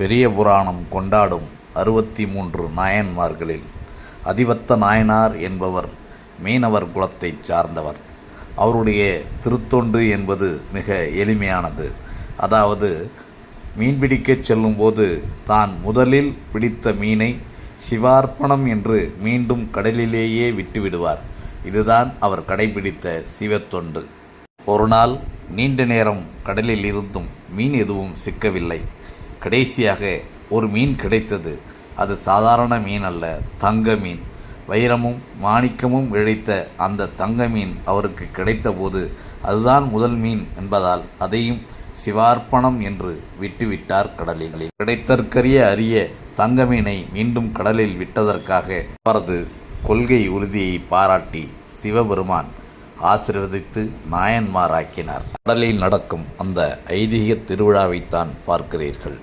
பெரிய புராணம் கொண்டாடும் 63 நாயன்மார்களில் அதிவத்த நாயனார் என்பவர் மீனவர் குலத்தைச் சார்ந்தவர். அவருடைய திருத்தொண்டு என்பது மிக எளிமையானது. அதாவது, மீன்பிடிக்கச் செல்லும்போது தான் முதலில் பிடித்த மீனை சிவார்ப்பணம் என்று மீண்டும் கடலிலேயே விட்டுவிடுவார். இதுதான் அவர் கடைபிடித்த சிவத்தொண்டு. ஒரு நாள் நீண்ட நேரம் கடலில் இருந்தும் மீன் எதுவும் சிக்கவில்லை. கடைசியாக ஒரு மீன் கிடைத்தது. அது சாதாரண மீன் அல்ல, தங்க மீன். வைரமும் மாணிக்கமும் இழைத்த அந்த தங்க மீன் அவருக்கு கிடைத்தபோது அதுதான் முதல் மீன் என்பதால் அதையும் சிவார்ப்பணம் என்று விட்டுவிட்டார் கடலில். கிடைத்தற்கரிய அரிய தங்க மீனை மீண்டும் கடலில் விட்டதற்காக அவரது கொள்கை உறுதியை பாராட்டி சிவபெருமான் ஆசீர்வதித்து நாயன்மாராக்கினார். கடலில் நடக்கும் அந்த ஐதீக திருவிழாவைத்தான் பார்க்கிறீர்கள்.